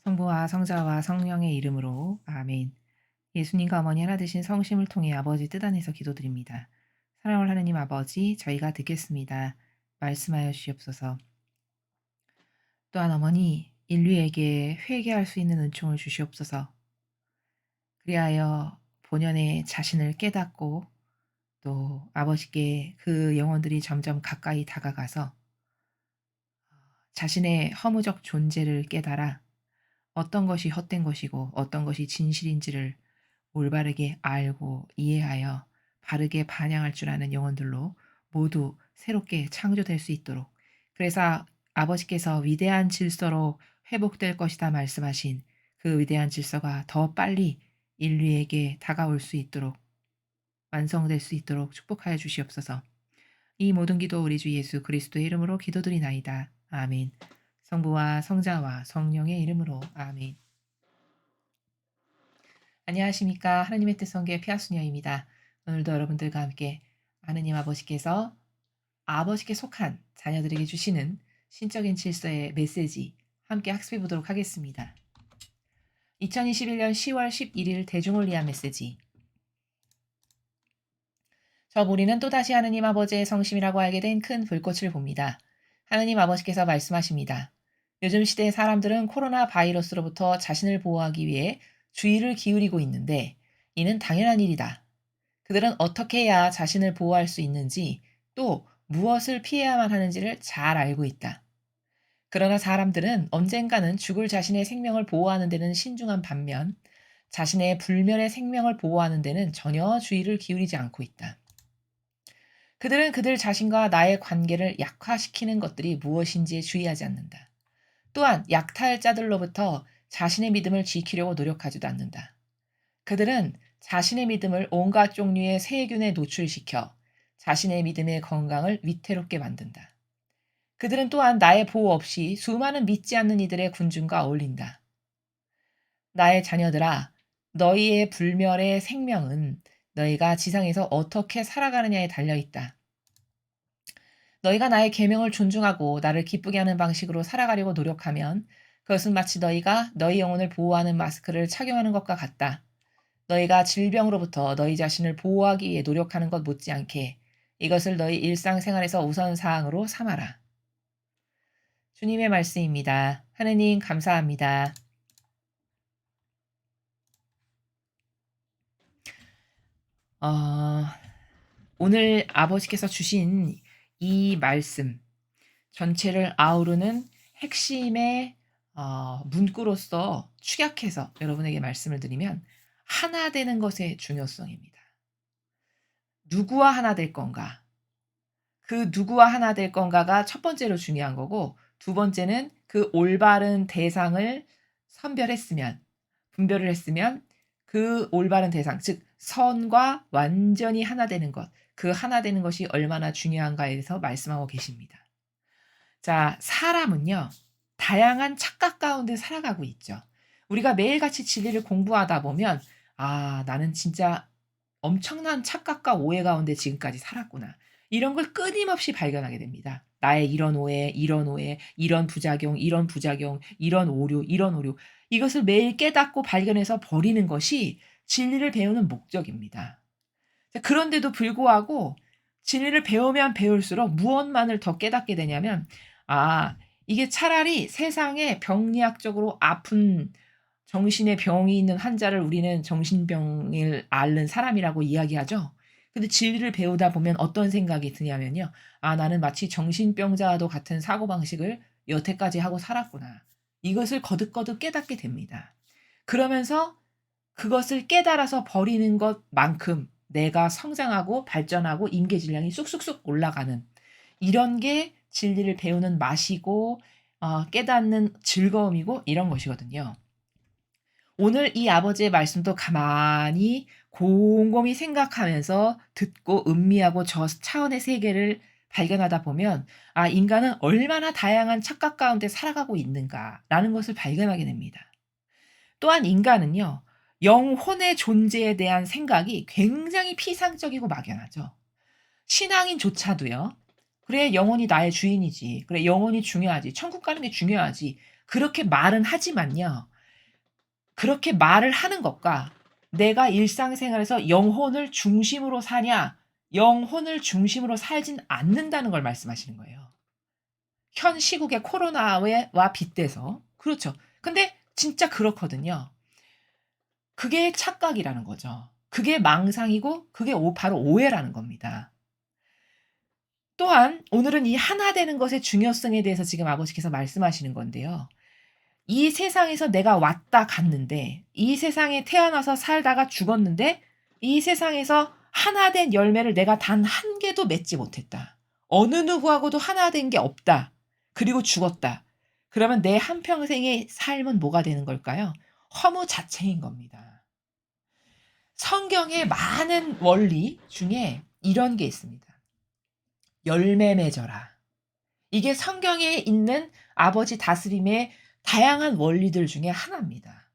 성부와 성자와 성령의 이름으로 아멘. 예수님과 어머니 하나 되신 성심을 통해 아버지 뜻 안에서 기도드립니다. 사랑하는 하느님 아버지, 저희가 듣겠습니다. 말씀하여 주시옵소서. 또한 어머니, 인류에게 회개할 수 있는 은총을 주시옵소서. 그리하여 본연의 자신을 깨닫고 또 아버지께 그 영혼들이 점점 가까이 다가가서 자신의 허무적 존재를 깨달아 어떤 것이 헛된 것이고 어떤 것이 진실인지를 올바르게 알고 이해하여 바르게 반영할 줄 아는 영혼들로 모두 새롭게 창조될 수 있도록, 그래서 아버지께서 위대한 질서로 회복될 것이다 말씀하신 그 위대한 질서가 더 빨리 인류에게 다가올 수 있도록, 완성될 수 있도록 축복하여 주시옵소서. 이 모든 기도 우리 주 예수 그리스도의 이름으로 기도드리나이다. 아멘. 성부와 성자와 성령의 이름으로 아멘. 안녕하십니까. 하나님의 뜻 성교의 피아수녀입니다. 오늘도 여러분들과 함께 하느님 아버지께서 아버지께 속한 자녀들에게 주시는 신적인 질서의 메시지 함께 학습해 보도록 하겠습니다. 2021년 10월 11일 대중을 위한 메시지. 저 우리는 또다시 하느님 아버지의 성심이라고 알게 된 큰 불꽃을 봅니다. 하느님 아버지께서 말씀하십니다. 요즘 시대의 사람들은 코로나 바이러스로부터 자신을 보호하기 위해 주의를 기울이고 있는데 이는 당연한 일이다. 그들은 어떻게 해야 자신을 보호할 수 있는지 또 무엇을 피해야만 하는지를 잘 알고 있다. 그러나 사람들은 언젠가는 죽을 자신의 생명을 보호하는 데는 신중한 반면 자신의 불멸의 생명을 보호하는 데는 전혀 주의를 기울이지 않고 있다. 그들은 그들 자신과 나의 관계를 약화시키는 것들이 무엇인지에 주의하지 않는다. 또한 약탈자들로부터 자신의 믿음을 지키려고 노력하지도 않는다. 그들은 자신의 믿음을 온갖 종류의 세균에 노출시켜 자신의 믿음의 건강을 위태롭게 만든다. 그들은 또한 나의 보호 없이 수많은 믿지 않는 이들의 군중과 어울린다. 나의 자녀들아, 너희의 불멸의 생명은 너희가 지상에서 어떻게 살아가느냐에 달려 있다. 너희가 나의 계명을 존중하고 나를 기쁘게 하는 방식으로 살아가려고 노력하면 그것은 마치 너희가 너희 영혼을 보호하는 마스크를 착용하는 것과 같다. 너희가 질병으로부터 너희 자신을 보호하기 위해 노력하는 것 못지않게 이것을 너희 일상생활에서 우선사항으로 삼아라. 주님의 말씀입니다. 하느님 감사합니다. 어, 오늘 아버지께서 주신 이 말씀 전체를 아우르는 핵심의 문구로서 축약해서 여러분에게 말씀을 드리면 하나 되는 것의 중요성입니다. 누구와 하나 될 건가? 그 누구와 하나 될 건가가 첫 번째로 중요한 거고, 두 번째는 그 올바른 대상을 선별했으면, 분별을 했으면 그 올바른 대상, 즉 선과 완전히 하나 되는 것, 그 하나 되는 것이 얼마나 중요한가에 대해서 말씀하고 계십니다. 자, 사람은요, 다양한 착각 가운데 살아가고 있죠. 우리가 매일같이 진리를 공부하다 보면, 아, 나는 진짜 엄청난 착각과 오해 가운데 지금까지 살았구나. 이런 걸 끊임없이 발견하게 됩니다. 나의 이런 오해, 이런 부작용, 이런 부작용, 이런 오류, 이런 오류. 이것을 매일 깨닫고 발견해서 버리는 것이 진리를 배우는 목적입니다. 그런데도 불구하고 진리를 배우면 배울수록 무엇만을 더 깨닫게 되냐면, 아, 이게 차라리 세상에 병리학적으로 아픈 정신의 병이 있는 환자를 우리는 정신병을 앓는 사람이라고 이야기하죠. 근데 진리를 배우다 보면 어떤 생각이 드냐면요. 아, 나는 마치 정신병자와도 같은 사고방식을 여태까지 하고 살았구나. 이것을 거듭거듭 깨닫게 됩니다. 그러면서 그것을 깨달아서 버리는 것만큼 내가 성장하고 발전하고 임계 질량이 쑥쑥쑥 올라가는, 이런 게 진리를 배우는 맛이고 깨닫는 즐거움이고 이런 것이거든요. 오늘 이 아버지의 말씀도 가만히 곰곰이 생각하면서 듣고 음미하고 저 차원의 세계를 발견하다 보면, 아, 인간은 얼마나 다양한 착각 가운데 살아가고 있는가라는 것을 발견하게 됩니다. 또한 인간은요, 영혼의 존재에 대한 생각이 굉장히 피상적이고 막연하죠. 신앙인조차도요. 그래, 영혼이 나의 주인이지. 그래, 영혼이 중요하지. 천국 가는 게 중요하지. 그렇게 말은 하지만요. 그렇게 말을 하는 것과 내가 일상생활에서 영혼을 중심으로 사냐, 영혼을 중심으로 살진 않는다는 걸 말씀하시는 거예요. 현 시국의 코로나와 빗대서. 그렇죠. 근데 진짜 그렇거든요. 그게 착각이라는 거죠. 그게 망상이고 그게 바로 오해라는 겁니다. 또한 오늘은 이 하나 되는 것의 중요성에 대해서 지금 아버지께서 말씀하시는 건데요. 이 세상에서 내가 왔다 갔는데, 이 세상에 태어나서 살다가 죽었는데, 이 세상에서 하나 된 열매를 내가 단 한 개도 맺지 못했다. 어느 누구하고도 하나 된 게 없다. 그리고 죽었다. 그러면 내 한평생의 삶은 뭐가 되는 걸까요? 허무 자체인 겁니다. 성경의 많은 원리 중에 이런 게 있습니다. 열매 맺어라. 이게 성경에 있는 아버지 다스림의 다양한 원리들 중에 하나입니다.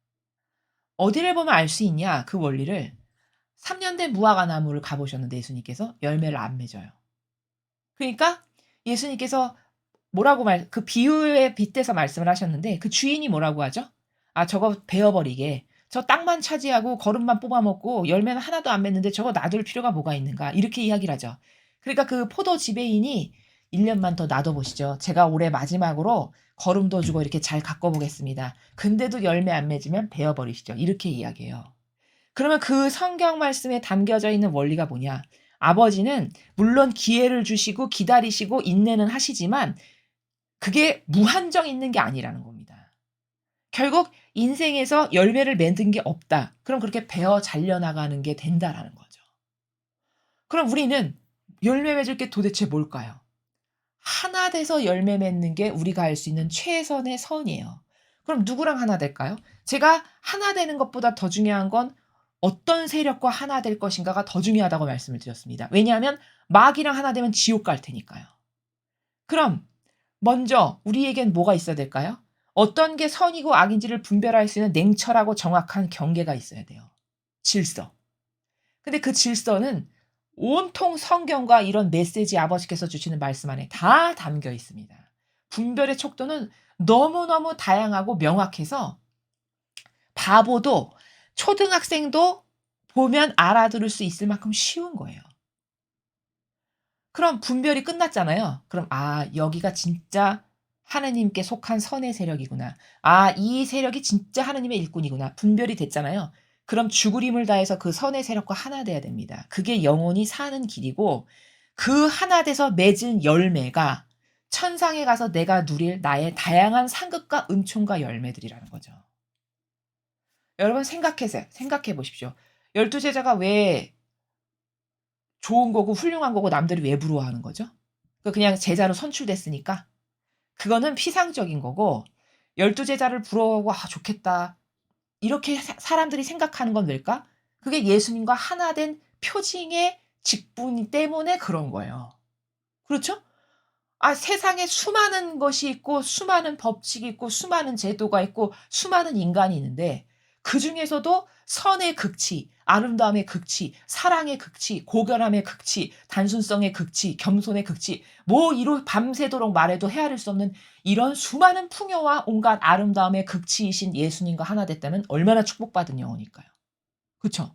어디를 보면 알 수 있냐? 그 원리를 3년 된 무화과 나무를 가보셨는데 예수님께서 열매를 안 맺어요. 그러니까 예수님께서 그 비유에 빗대서 말씀을 하셨는데 그 주인이 뭐라고 하죠? 아, 저거 베어버리게. 저 땅만 차지하고 거름만 뽑아먹고 열매는 하나도 안 맺는데 저거 놔둘 필요가 뭐가 있는가? 이렇게 이야기를 하죠. 그러니까 그 포도 지배인이 1년만 더 놔둬보시죠. 제가 올해 마지막으로 거름도 주고 이렇게 잘 가꿔보겠습니다. 근데도 열매 안 맺으면 베어버리시죠. 이렇게 이야기해요. 그러면 그 성경 말씀에 담겨져 있는 원리가 뭐냐? 아버지는 물론 기회를 주시고 기다리시고 인내는 하시지만 그게 무한정 있는 게 아니라는 겁니다. 결국 인생에서 열매를 맺은 게 없다. 그럼 그렇게 베어 잘려나가는 게 된다라는 거죠. 그럼 우리는 열매 맺을 게 도대체 뭘까요? 하나 돼서 열매 맺는 게 우리가 할 수 있는 최선의 선이에요. 그럼 누구랑 하나 될까요? 제가 하나 되는 것보다 더 중요한 건 어떤 세력과 하나 될 것인가가 더 중요하다고 말씀을 드렸습니다. 왜냐하면 마귀랑 하나 되면 지옥 갈 테니까요. 그럼 먼저 우리에겐 뭐가 있어야 될까요? 어떤 게 선이고 악인지를 분별할 수 있는 냉철하고 정확한 경계가 있어야 돼요. 질서. 근데 그 질서는 온통 성경과 이런 메시지 아버지께서 주시는 말씀 안에 다 담겨 있습니다. 분별의 척도는 너무너무 다양하고 명확해서 바보도 초등학생도 보면 알아들을 수 있을 만큼 쉬운 거예요. 그럼 분별이 끝났잖아요. 그럼 여기가 진짜 하나님께 속한 선의 세력이구나. 이 세력이 진짜 하나님의 일꾼이구나. 분별이 됐잖아요. 그럼 죽으림을 다해서 그 선의 세력과 하나 돼야 됩니다. 그게 영원히 사는 길이고 그 하나 돼서 맺은 열매가 천상에 가서 내가 누릴 나의 다양한 상급과 은총과 열매들이라는 거죠. 여러분 생각해 보십시오. 12제자가 왜 좋은 거고 훌륭한 거고 남들이 왜 부러워하는 거죠? 그냥 제자로 선출됐으니까. 그거는 피상적인 거고 12제자를 부러워하고 '아 좋겠다.' 이렇게 사람들이 생각하는 건 왜일까? 그게 예수님과 하나 된 표징의 직분 때문에 그런 거예요. 그렇죠? 세상에 수많은 것이 있고 수많은 법칙이 있고 수많은 제도가 있고 수많은 인간이 있는데 그중에서도 선의 극치, 아름다움의 극치, 사랑의 극치, 고결함의 극치, 단순성의 극치, 겸손의 극치, 이로 밤새도록 말해도 헤아릴 수 없는 이런 수많은 풍요와 온갖 아름다움의 극치이신 예수님과 하나 됐다면 얼마나 축복받은 영혼일까요? 그쵸?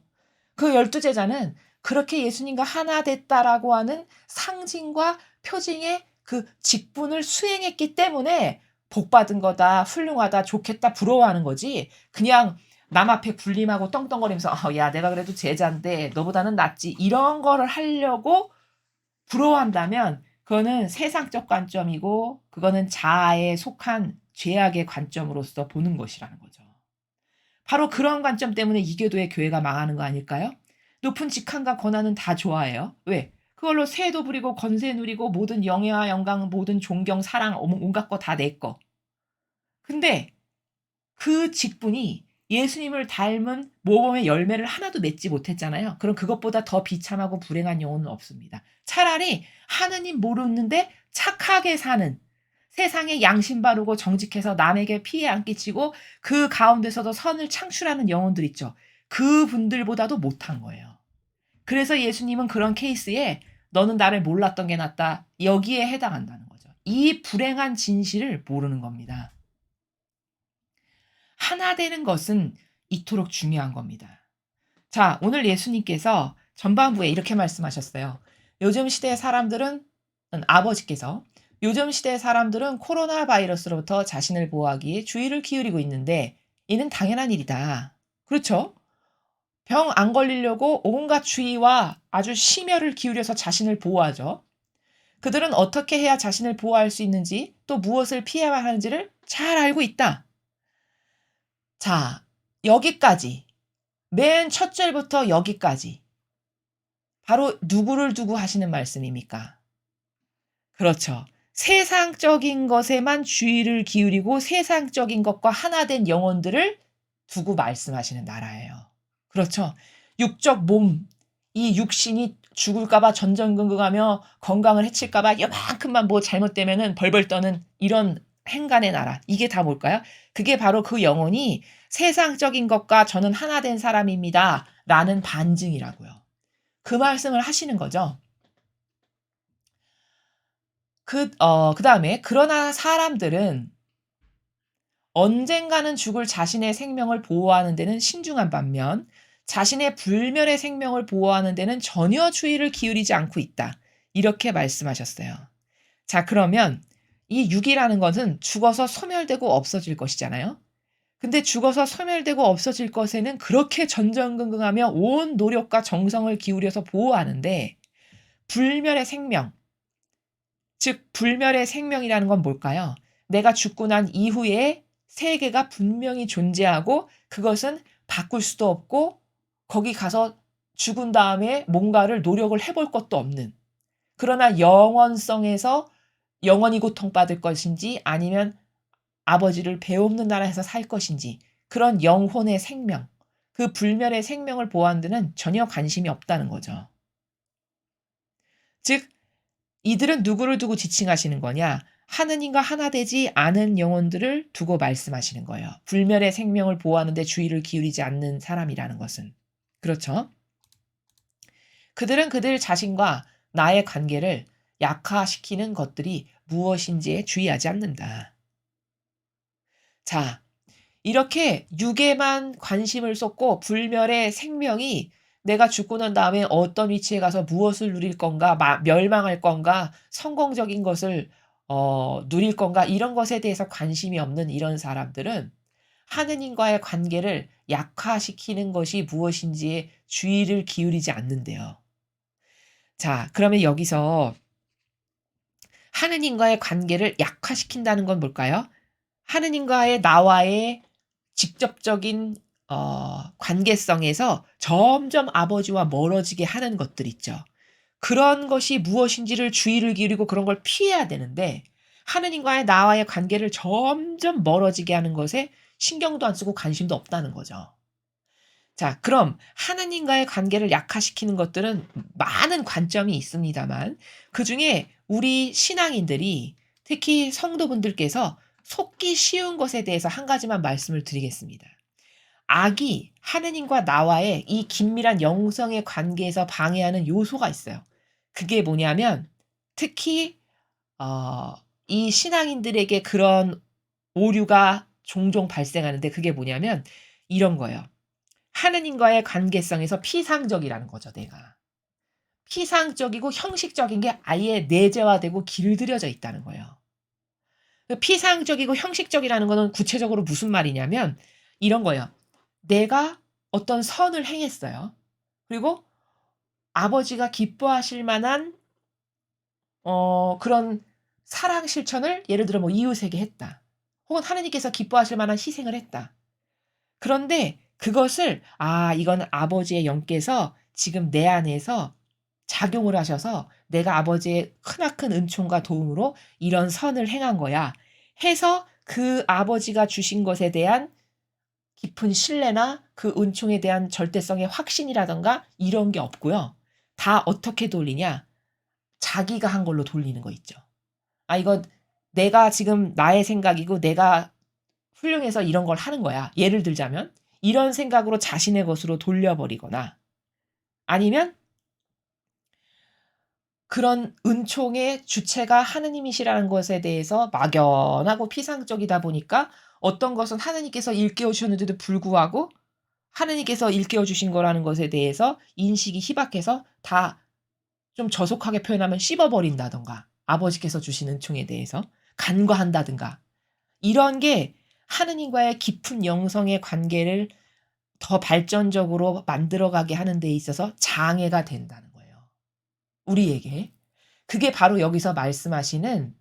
그 12제자는 그렇게 예수님과 하나 됐다라고 하는 상징과 표징의 그 직분을 수행했기 때문에 복받은 거다, 훌륭하다, 좋겠다, 부러워하는 거지. 그냥 남 앞에 군림하고 떵떵거리면서 야 내가 그래도 제자인데 너보다는 낫지 이런 거를 하려고 부러워한다면 그거는 세상적 관점이고 그거는 자아에 속한 죄악의 관점으로서 보는 것이라는 거죠. 바로 그런 관점 때문에 이교도의 교회가 망하는 거 아닐까요? 높은 직함과 권한은 다 좋아해요. 왜? 그걸로 세도 부리고 권세 누리고 모든 영예와 영광, 모든 존경, 사랑, 온갖 거 다 내 거. 근데 그 직분이 예수님을 닮은 모범의 열매를 하나도 맺지 못했잖아요. 그럼 그것보다 더 비참하고 불행한 영혼은 없습니다. 차라리 하느님 모르는데 착하게 사는 세상에 양심 바르고 정직해서 남에게 피해 안 끼치고 그 가운데서도 선을 창출하는 영혼들 있죠. 그분들보다도 못한 거예요. 그래서 예수님은 그런 케이스에 너는 나를 몰랐던 게 낫다. 여기에 해당한다는 거죠. 이 불행한 진실을 모르는 겁니다. 하나 되는 것은 이토록 중요한 겁니다. 자, 오늘 예수님께서 전반부에 이렇게 말씀하셨어요. 요즘 시대의 사람들은 아버지께서 요즘 시대의 사람들은 코로나 바이러스로부터 자신을 보호하기에 주의를 기울이고 있는데 이는 당연한 일이다. 그렇죠? 병 안 걸리려고 온갖 주의와 아주 심혈을 기울여서 자신을 보호하죠. 그들은 어떻게 해야 자신을 보호할 수 있는지 또 무엇을 피해야 하는지를 잘 알고 있다. 자, 여기까지. 맨 첫 절부터 여기까지. 바로 누구를 두고 하시는 말씀입니까? 그렇죠. 세상적인 것에만 주의를 기울이고 세상적인 것과 하나 된 영혼들을 두고 말씀하시는 나라예요. 그렇죠. 육적 몸, 이 육신이 죽을까봐 전전긍긍하며 건강을 해칠까봐 요만큼만 뭐 잘못되면은 벌벌 떠는 이런 행간의 나라. 이게 다 뭘까요? 그게 바로 그 영혼이 세상적인 것과 저는 하나 된 사람입니다. 라는 반증이라고요. 그 말씀을 하시는 거죠. 그다음에 그러나 사람들은 언젠가는 죽을 자신의 생명을 보호하는 데는 신중한 반면 자신의 불멸의 생명을 보호하는 데는 전혀 주의를 기울이지 않고 있다. 이렇게 말씀하셨어요. 자, 그러면 이 육이라는 것은 죽어서 소멸되고 없어질 것이잖아요. 근데 죽어서 소멸되고 없어질 것에는 그렇게 전전긍긍하며 온 노력과 정성을 기울여서 보호하는데 불멸의 생명, 즉 불멸의 생명이라는 건 뭘까요? 내가 죽고 난 이후에 세계가 분명히 존재하고 그것은 바꿀 수도 없고 거기 가서 죽은 다음에 뭔가를 노력을 해볼 것도 없는, 그러나 영원성에서 영원히 고통받을 것인지 아니면 아버지를 배없는 나라에서 살 것인지 그런 영혼의 생명, 그 불멸의 생명을 보호하는 데는 전혀 관심이 없다는 거죠. 즉 이들은 누구를 두고 지칭하시는 거냐? 하느님과 하나 되지 않은 영혼들을 두고 말씀하시는 거예요. 불멸의 생명을 보호하는 데 주의를 기울이지 않는 사람이라는 것은. 그렇죠? 그들은 그들 자신과 나의 관계를 약화시키는 것들이 무엇인지에 주의하지 않는다. 자, 이렇게 육에만 관심을 쏟고 불멸의 생명이 내가 죽고 난 다음에 어떤 위치에 가서 무엇을 누릴 건가, 멸망할 건가, 성공적인 것을 누릴 건가, 이런 것에 대해서 관심이 없는 이런 사람들은 하느님과의 관계를 약화시키는 것이 무엇인지에 주의를 기울이지 않는데요. 자, 그러면 여기서 하느님과의 관계를 약화시킨다는 건 뭘까요? 하느님과의 나와의 직접적인 관계성에서 점점 아버지와 멀어지게 하는 것들 있죠. 그런 것이 무엇인지를 주의를 기울이고 그런 걸 피해야 되는데 하느님과의 나와의 관계를 점점 멀어지게 하는 것에 신경도 안 쓰고 관심도 없다는 거죠. 자, 그럼 하느님과의 관계를 약화시키는 것들은 많은 관점이 있습니다만 그중에 우리 신앙인들이 특히 성도분들께서 속기 쉬운 것에 대해서 한 가지만 말씀을 드리겠습니다. 악이 하느님과 나와의 이 긴밀한 영성의 관계에서 방해하는 요소가 있어요. 그게 뭐냐면 특히 이 신앙인들에게 그런 오류가 종종 발생하는데 그게 뭐냐면 이런 거예요. 하느님과의 관계성에서 피상적이라는 거죠, 내가. 피상적이고 형식적인 게 아예 내재화되고 길들여져 있다는 거예요. 피상적이고 형식적이라는 거는 구체적으로 무슨 말이냐면 이런 거예요. 내가 어떤 선을 행했어요. 그리고 아버지가 기뻐하실 만한 그런 사랑 실천을 예를 들어 뭐 이웃에게 했다. 혹은 하느님께서 기뻐하실 만한 희생을 했다. 그런데 그것을 이건 아버지의 영께서 지금 내 안에서 작용을 하셔서 내가 아버지의 크나큰 은총과 도움으로 이런 선을 행한 거야 해서 그 아버지가 주신 것에 대한 깊은 신뢰나 그 은총에 대한 절대성의 확신이라든가 이런 게 없고요. 다 어떻게 돌리냐? 자기가 한 걸로 돌리는 거 있죠. 이거 내가 지금 나의 생각이고 내가 훌륭해서 이런 걸 하는 거야. 예를 들자면 이런 생각으로 자신의 것으로 돌려버리거나 아니면 그런 은총의 주체가 하느님이시라는 것에 대해서 막연하고 피상적이다 보니까 어떤 것은 하느님께서 일깨워 주셨는데도 불구하고 하느님께서 일깨워 주신 거라는 것에 대해서 인식이 희박해서 다 좀 저속하게 표현하면 씹어버린다든가 아버지께서 주신 은총에 대해서 간과한다든가 이런 게 하느님과의 깊은 영성의 관계를 더 발전적으로 만들어가게 하는 데 있어서 장애가 된다는 거예요. 우리에게. 그게 바로 여기서 말씀하시는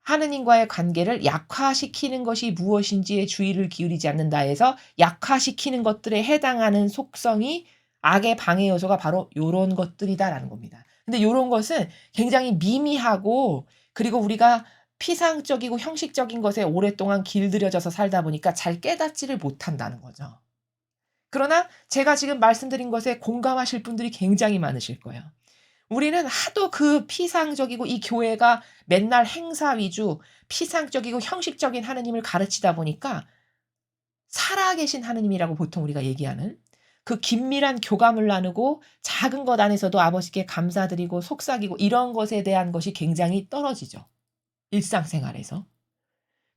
하느님과의 관계를 약화시키는 것이 무엇인지에 주의를 기울이지 않는다 해서 약화시키는 것들에 해당하는 속성이 악의 방해 요소가 바로 요런 것들이다라는 겁니다. 근데 요런 것은 굉장히 미미하고 그리고 우리가 피상적이고 형식적인 것에 오랫동안 길들여져서 살다 보니까 잘 깨닫지를 못한다는 거죠. 그러나 제가 지금 말씀드린 것에 공감하실 분들이 굉장히 많으실 거예요. 우리는 하도 그 피상적이고 이 교회가 맨날 행사 위주, 피상적이고 형식적인 하느님을 가르치다 보니까 살아계신 하느님이라고 보통 우리가 얘기하는 그 긴밀한 교감을 나누고 작은 것 안에서도 아버지께 감사드리고 속삭이고 이런 것에 대한 것이 굉장히 떨어지죠. 일상생활에서.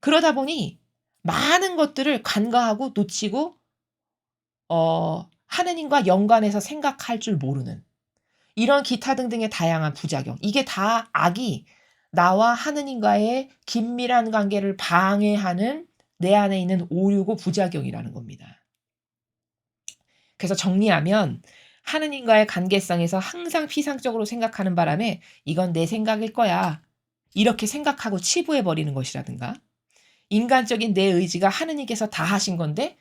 그러다 보니 많은 것들을 간과하고 놓치고 하느님과 연관해서 생각할 줄 모르는 이런 기타 등등의 다양한 부작용. 이게 다 악이 나와 하느님과의 긴밀한 관계를 방해하는 내 안에 있는 오류고 부작용이라는 겁니다. 그래서 정리하면 하느님과의 관계성에서 항상 피상적으로 생각하는 바람에 이건 내 생각일 거야. 이렇게 생각하고 치부해버리는 것이라든가 인간적인 내 의지가 하느님께서 다 하신 건데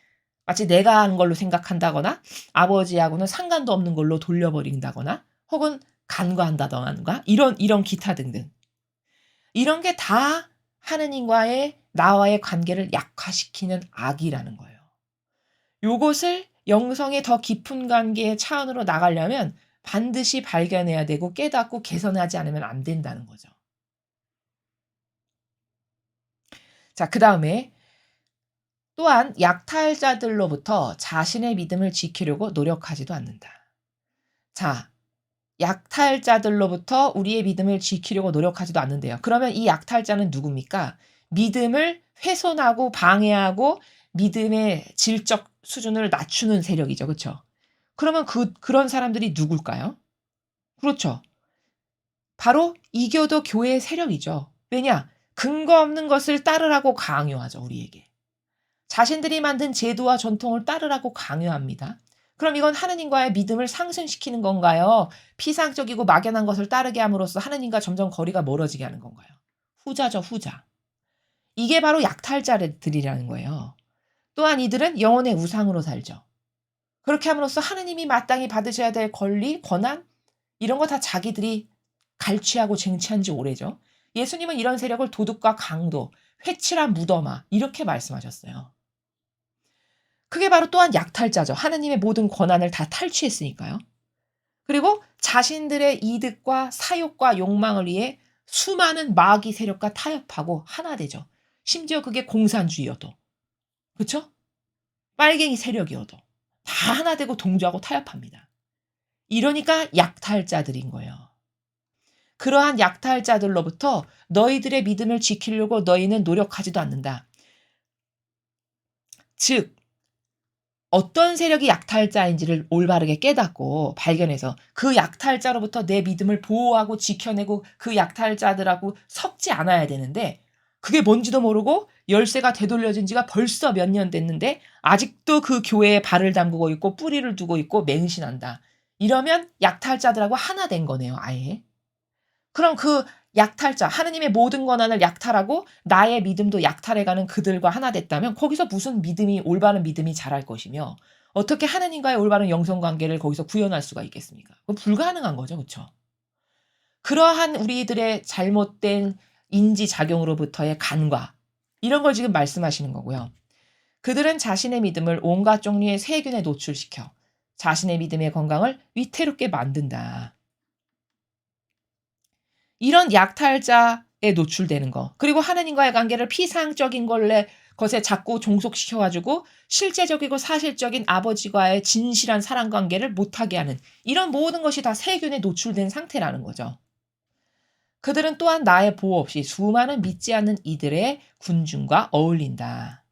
마치 내가 한 걸로 생각한다거나 아버지하고는 상관도 없는 걸로 돌려버린다거나 혹은 간과한다던가 이런 기타 등등. 이런 게 다 하느님과의 나와의 관계를 약화시키는 악이라는 거예요. 요것을 영성의 더 깊은 관계의 차원으로 나가려면 반드시 발견해야 되고 깨닫고 개선하지 않으면 안 된다는 거죠. 자, 그다음에 또한 약탈자들로부터 자신의 믿음을 지키려고 노력하지도 않는다. 자, 약탈자들로부터 우리의 믿음을 지키려고 노력하지도 않는데요. 그러면 이 약탈자는 누굽니까? 믿음을 훼손하고 방해하고 믿음의 질적 수준을 낮추는 세력이죠. 그렇죠? 그러면 그런 사람들이 누굴까요? 그렇죠. 바로 이교도 교회의 세력이죠. 왜냐? 근거 없는 것을 따르라고 강요하죠, 우리에게. 자신들이 만든 제도와 전통을 따르라고 강요합니다. 그럼 이건 하느님과의 믿음을 상승시키는 건가요? 피상적이고 막연한 것을 따르게 함으로써 하느님과 점점 거리가 멀어지게 하는 건가요? 후자죠, 후자. 이게 바로 약탈자들이라는 거예요. 또한 이들은 영혼의 우상으로 살죠. 그렇게 함으로써 하느님이 마땅히 받으셔야 될 권리, 권한 이런 거 다 자기들이 갈취하고 쟁취한 지 오래죠. 예수님은 이런 세력을 도둑과 강도, 회칠한 무덤아 이렇게 말씀하셨어요. 그게 바로 또한 약탈자죠. 하느님의 모든 권한을 다 탈취했으니까요. 그리고 자신들의 이득과 사욕과 욕망을 위해 수많은 마귀 세력과 타협하고 하나 되죠. 심지어 그게 공산주의여도. 그렇죠? 빨갱이 세력이어도 다 하나 되고 동조하고 타협합니다. 이러니까 약탈자들인 거예요. 그러한 약탈자들로부터 너희들의 믿음을 지키려고 너희는 노력하지도 않는다. 즉 어떤 세력이 약탈자인지를 올바르게 깨닫고 발견해서 그 약탈자로부터 내 믿음을 보호하고 지켜내고 그 약탈자들하고 섞지 않아야 되는데 그게 뭔지도 모르고 열쇠가 되돌려진 지가 벌써 몇 년 됐는데 아직도 그 교회에 발을 담그고 있고 뿌리를 두고 있고 맹신한다. 이러면 약탈자들하고 하나 된 거네요, 아예. 그럼 그 약탈자, 하느님의 모든 권한을 약탈하고 나의 믿음도 약탈해가는 그들과 하나 됐다면 거기서 무슨 믿음이 올바른 믿음이 자랄 것이며 어떻게 하느님과의 올바른 영성관계를 거기서 구현할 수가 있겠습니까? 그건 불가능한 거죠. 그렇죠? 그러한 우리들의 잘못된 인지작용으로부터의 간과 이런 걸 지금 말씀하시는 거고요. 그들은 자신의 믿음을 온갖 종류의 세균에 노출시켜 자신의 믿음의 건강을 위태롭게 만든다. 이런 약탈자에 노출되는 거. 그리고 하느님과의 관계를 피상적인 것에 자꾸 종속시켜 가지고 실제적이고 사실적인 아버지와의 진실한 사랑 관계를 못하게 하는 이런 모든 것이 다 세균에 노출된 상태라는 거죠. 그들은 또한 나의 보호 없이 수많은 믿지 않는 이들의 군중과 어울린다.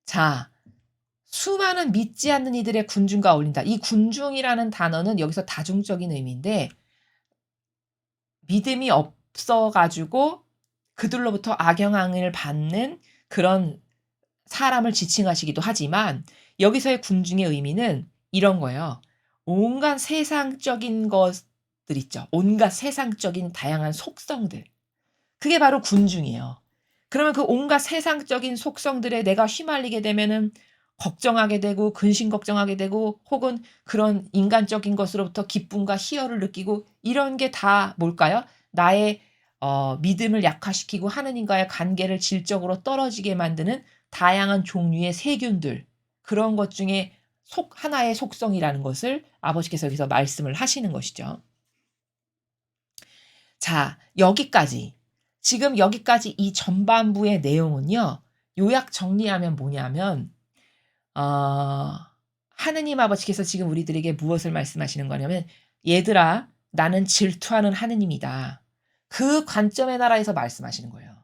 자, 수많은 믿지 않는 이들의 군중과 어울린다. 이 군중이라는 단어는 여기서 다중적인 의미인데 믿음이 없어 가지고 그들로부터 악영향을 받는 그런 사람을 지칭하시기도 하지만 여기서의 군중의 의미는 이런 거예요. 온갖 세상적인 것들 있죠. 온갖 세상적인 다양한 속성들. 그게 바로 군중이에요. 그러면 그 온갖 세상적인 속성들에 내가 휘말리게 되면은 걱정하게 되고 근심 걱정하게 되고 혹은 그런 인간적인 것으로부터 기쁨과 희열을 느끼고 이런 게 다 뭘까요? 나의 믿음을 약화시키고 하느님과의 관계를 질적으로 떨어지게 만드는 다양한 종류의 세균들 그런 것 중에 하나의 속성이라는 것을 아버지께서 여기서 말씀을 하시는 것이죠. 자, 여기까지. 지금 여기까지 이 전반부의 내용은요. 요약 정리하면 뭐냐면 어 하느님 아버지께서 지금 우리들에게 무엇을 말씀하시는 거냐면 "얘들아 나는 질투하는 하느님이다." 그 관점의 나라에서 말씀하시는 거예요.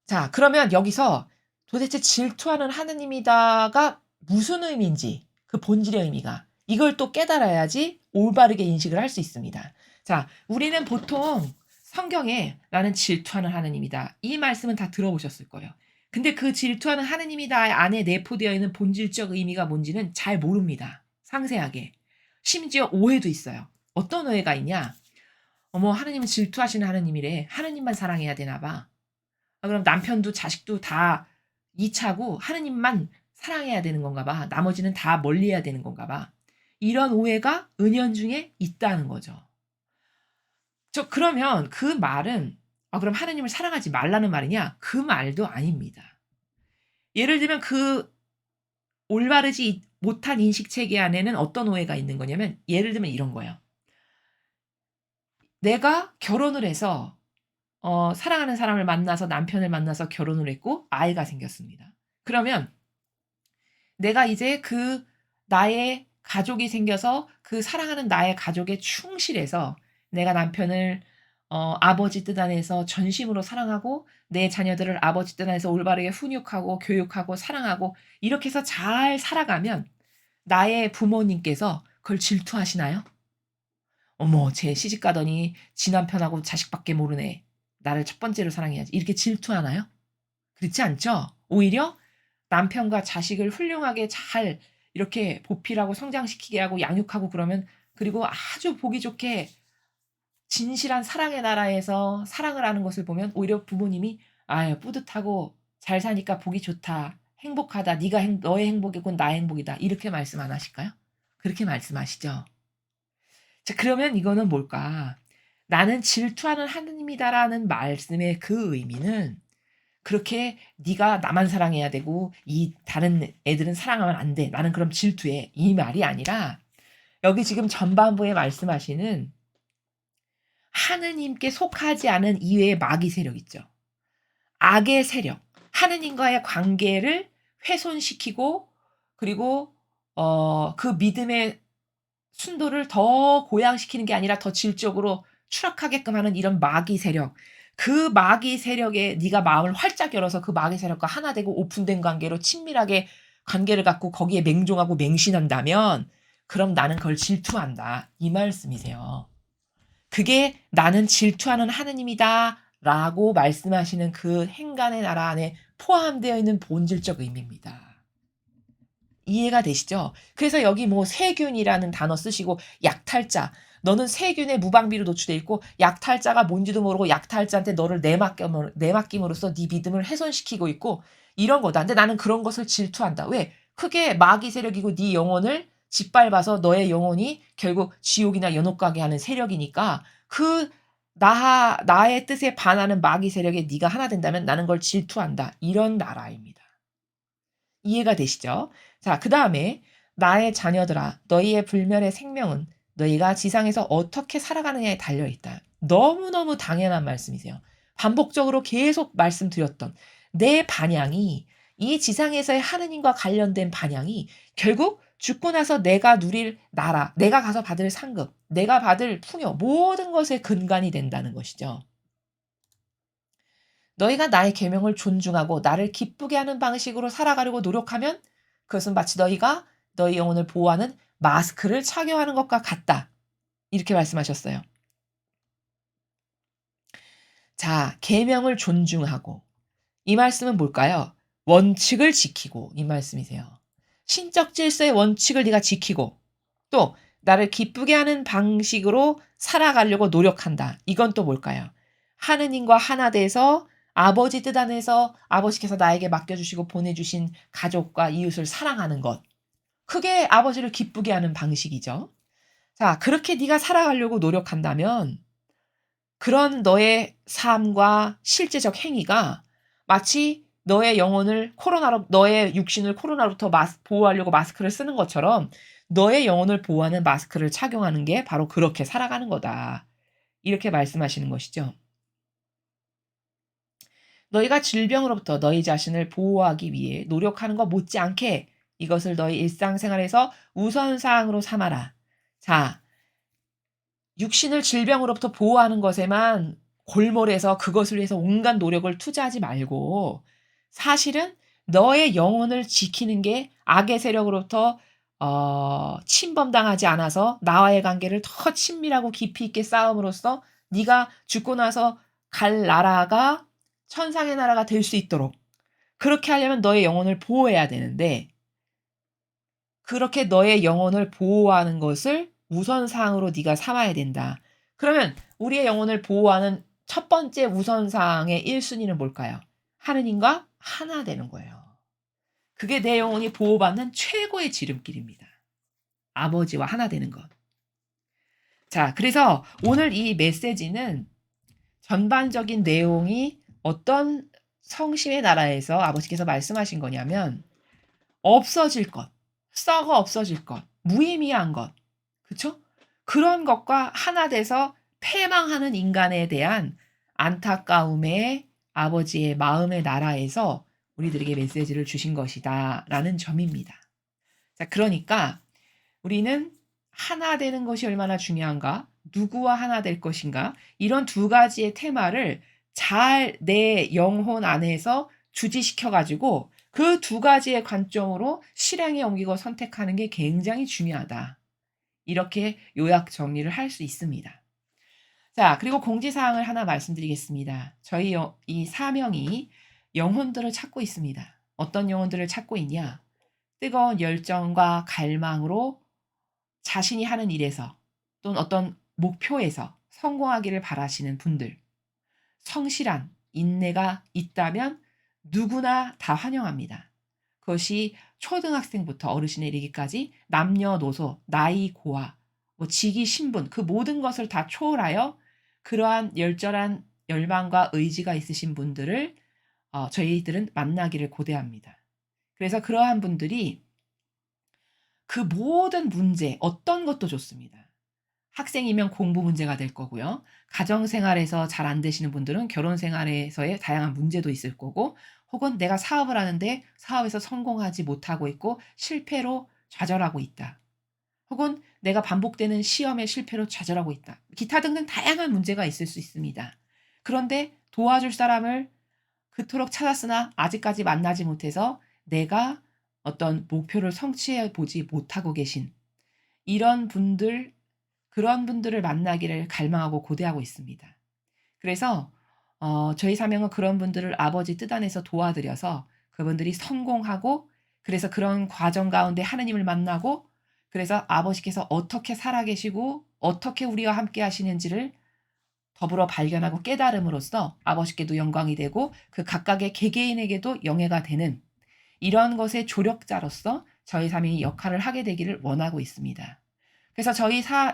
자, 그러면 여기서 도대체 질투하는 하느님이다가 무슨 의미인지 그 본질의 의미가 이걸 또 깨달아야지 올바르게 인식을 할 수 있습니다. 자, 우리는 보통 성경에 "나는 질투하는 하느님이다." 이 말씀은 다 들어보셨을 거예요. 근데 그 질투하는 하느님이다 안에 내포되어 있는 본질적 의미가 뭔지는 잘 모릅니다, 상세하게. 심지어 오해도 있어요. 어떤 오해가 있냐? "어머 하느님은 질투하시는 하느님이래. 하느님만 사랑해야 되나 봐." 그럼 남편도 자식도 다 2 차고 하느님만 사랑해야 되는 건가 봐. 나머지는 다 멀리해야 되는 건가 봐. 이런 오해가 은연중에 있다는 거죠. 그러면 그 말은 그럼 하느님을 사랑하지 말라는 말이냐? 그 말도 아닙니다. 예를 들면 그 올바르지 못한 인식 체계 안에는 어떤 오해가 있는 거냐면 예를 들면 이런 거예요. 내가 결혼을 해서 사랑하는 사람을 만나서 남편을 만나서 결혼을 했고 아이가 생겼습니다. 그러면 내가 이제 나의 가족이 생겨서 그 사랑하는 나의 가족에 충실해서 내가 남편을 아버지 뜻 안에서 전심으로 사랑하고 내 자녀들을 아버지 뜻 안에서 올바르게 훈육하고 교육하고 사랑하고 이렇게 해서 잘 살아가면 나의 부모님께서 그걸 질투하시나요? "어머 쟤 시집 가더니 지 남편하고 자식밖에 모르네. 나를 첫 번째로 사랑해야지." 이렇게 질투하나요? 그렇지 않죠? 오히려 남편과 자식을 훌륭하게 잘 이렇게 보필하고 성장시키게 하고 양육하고 그러면 그리고 아주 보기 좋게 진실한 사랑의 나라에서 사랑을 하는 것을 보면 오히려 부모님이 "아유 뿌듯하고 잘 사니까 보기 좋다. 행복하다. 네가 너의 행복이고 나의 행복이다." 이렇게 말씀 안 하실까요? 그렇게 말씀하시죠. 자, 그러면 이거는 뭘까? "나는 질투하는 하느님이다."라는 말씀의 그 의미는 그렇게 "네가 나만 사랑해야 되고 이 다른 애들은 사랑하면 안 돼. 나는 그럼 질투해." 이 말이 아니라 여기 지금 전반부에 말씀하시는 하느님께 속하지 않은 이외의 마귀 세력 있죠. 악의 세력, 하느님과의 관계를 훼손시키고 그리고 그 믿음의 순도를 더 고양시키는 게 아니라 더 질적으로 추락하게끔 하는 이런 마귀 세력. 그 마귀 세력에 네가 마음을 활짝 열어서 그 마귀 세력과 하나 되고 오픈된 관계로 친밀하게 관계를 갖고 거기에 맹종하고 맹신한다면 그럼 나는 그걸 질투한다. 이 말씀이세요. 그게 "나는 질투하는 하느님이다."라고 말씀하시는 그 행간의 나라 안에 포함되어 있는 본질적 의미입니다. 이해가 되시죠? 그래서 여기 뭐 세균이라는 단어 쓰시고 약탈자, 너는 세균에 무방비로 노출돼 있고 약탈자가 뭔지도 모르고 약탈자한테 너를 내맡김으로써 네 믿음을 훼손시키고 있고 이런 거다. 근데 나는 그런 것을 질투한다. 왜? 그게 마귀 세력이고 네 영혼을 짓밟아서 너의 영혼이 결국 지옥이나 연옥 가게 하는 세력이니까 나의 뜻에 반하는 마귀 세력에 네가 하나 된다면 나는 그걸 질투한다. 이런 나라입니다. 이해가 되시죠? 자, 그다음에 "나의 자녀들아 너희의 불멸의 생명은 너희가 지상에서 어떻게 살아가느냐에 달려 있다." 너무너무 당연한 말씀이세요. 반복적으로 계속 말씀드렸던 내 반향이 이 지상에서의 하느님과 관련된 반향이 결국 죽고 나서 내가 누릴 나라, 내가 가서 받을 상급, 내가 받을 풍요 모든 것의 근간이 된다는 것이죠. 너희가 나의 계명을 존중하고 나를 기쁘게 하는 방식으로 살아가려고 노력하면 그것은 마치 너희가 너희 영혼을 보호하는 마스크를 착용하는 것과 같다. 이렇게 말씀하셨어요. 자, 계명을 존중하고 이 말씀은 뭘까요? 원칙을 지키고 이 말씀이세요. 신적 질서의 원칙을 네가 지키고 또 나를 기쁘게 하는 방식으로 살아가려고 노력한다. 이건 또 뭘까요? 하느님과 하나 돼서 아버지 뜻 안에서 아버지께서 나에게 맡겨주시고 보내주신 가족과 이웃을 사랑하는 것. 그게 아버지를 기쁘게 하는 방식이죠. 자, 그렇게 네가 살아가려고 노력한다면 그런 너의 삶과 실제적 행위가 마치 너의 육신을 코로나로부터 보호하려고 마스크를 쓰는 것처럼 너의 영혼을 보호하는 마스크를 착용하는 게 바로 그렇게 살아가는 거다. 이렇게 말씀하시는 것이죠. 너희가 질병으로부터 너희 자신을 보호하기 위해 노력하는 것 못지않게 이것을 너희 일상생활에서 우선사항으로 삼아라. 자, 육신을 질병으로부터 보호하는 것에만 골몰해서 그것을 위해서 온갖 노력을 투자하지 말고 사실은 너의 영혼을 지키는 게 악의 세력으로부터 침범당하지 않아서 나와의 관계를 더 친밀하고 깊이 있게 쌓음으로써 네가 죽고 나서 갈 나라가 천상의 나라가 될 수 있도록 그렇게 하려면 너의 영혼을 보호해야 되는데 그렇게 너의 영혼을 보호하는 것을 우선사항으로 네가 삼아야 된다. 그러면 우리의 영혼을 보호하는 첫 번째 우선사항의 1순위는 뭘까요? 하느님과 하나 되는 거예요. 그게 내 영혼이 보호받는 최고의 지름길입니다. 아버지와 하나 되는 것. 자, 그래서 오늘 이 메시지는 전반적인 내용이 어떤 성심의 나라에서 아버지께서 말씀하신 거냐면 없어질 것, 썩어 없어질 것, 무의미한 것, 그쵸? 그런 것과 하나 돼서 패망하는 인간에 대한 안타까움의 아버지의 마음의 나라에서 우리들에게 메시지를 주신 것이다 라는 점입니다. 자, 그러니까 우리는 하나 되는 것이 얼마나 중요한가, 누구와 하나 될 것인가, 이런 두 가지의 테마를 잘 내 영혼 안에서 주지시켜가지고 그 두 가지의 관점으로 실행에 옮기고 선택하는 게 굉장히 중요하다. 이렇게 요약 정리를 할 수 있습니다. 자, 그리고 공지사항을 하나 말씀드리겠습니다. 저희 이 사명이 영혼들을 찾고 있습니다. 어떤 영혼들을 찾고 있냐? 뜨거운 열정과 갈망으로 자신이 하는 일에서 또는 어떤 목표에서 성공하기를 바라시는 분들, 성실한 인내가 있다면 누구나 다 환영합니다. 그것이 초등학생부터 어르신에 이르기까지 남녀노소, 나이, 고아, 직위, 신분 그 모든 것을 다 초월하여 그러한 열절한 열망과 의지가 있으신 분들을 저희들은 만나기를 고대합니다. 그래서 그러한 분들이 그 모든 문제 어떤 것도 좋습니다. 학생이면 공부 문제가 될 거고요. 가정생활에서 잘 안 되시는 분들은 결혼생활에서의 다양한 문제도 있을 거고 혹은 내가 사업을 하는데 사업에서 성공하지 못하고 있고 실패로 좌절하고 있다. 혹은 내가 반복되는 시험의 실패로 좌절하고 있다. 기타 등등 다양한 문제가 있을 수 있습니다. 그런데 도와줄 사람을 그토록 찾았으나 아직까지 만나지 못해서 내가 어떤 목표를 성취해 보지 못하고 계신 이런 분들, 그런 분들을 만나기를 갈망하고 고대하고 있습니다. 그래서 저희 사명은 그런 분들을 아버지 뜻 안에서 도와드려서 그분들이 성공하고 그래서 그런 과정 가운데 하느님을 만나고 그래서 아버지께서 어떻게 살아계시고 어떻게 우리와 함께 하시는지를 더불어 발견하고 깨달음으로써 아버지께도 영광이 되고 그 각각의 개개인에게도 영예가 되는 이런 것의 조력자로서 저희 사명이 역할을 하게 되기를 원하고 있습니다. 그래서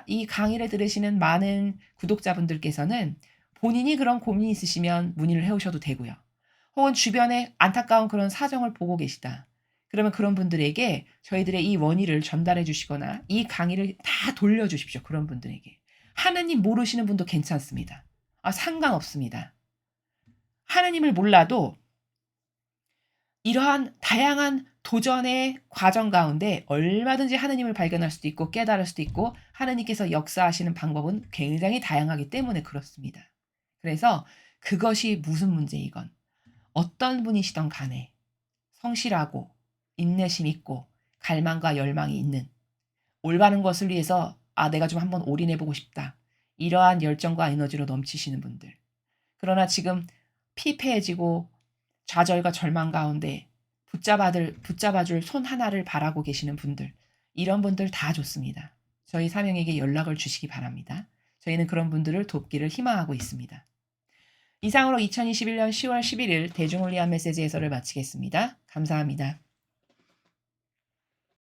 이 강의를 들으시는 많은 구독자분들께서는 본인이 그런 고민이 있으시면 문의를 해오셔도 되고요. 혹은 주변에 안타까운 그런 사정을 보고 계시다. 그러면 그런 분들에게 저희들의 이 원의를 전달해 주시거나 이 강의를 다 돌려주십시오. 그런 분들에게. 하느님 모르시는 분도 괜찮습니다. 상관없습니다. 하느님을 몰라도 이러한 다양한 도전의 과정 가운데 얼마든지 하느님을 발견할 수도 있고 깨달을 수도 있고 하느님께서 역사하시는 방법은 굉장히 다양하기 때문에 그렇습니다. 그래서 그것이 무슨 문제이건 어떤 분이시던 간에 성실하고 인내심 있고 갈망과 열망이 있는 올바른 것을 위해서 내가 좀 한번 올인해 보고 싶다. 이러한 열정과 에너지로 넘치시는 분들. 그러나 지금 피폐해지고 좌절과 절망 가운데 붙잡아줄 손 하나를 바라고 계시는 분들. 이런 분들 다 좋습니다. 저희 사명에게 연락을 주시기 바랍니다. 저희는 그런 분들을 돕기를 희망하고 있습니다. 이상으로 2021년 10월 11일 대중을 위한 메시지 해설을 마치겠습니다. 감사합니다.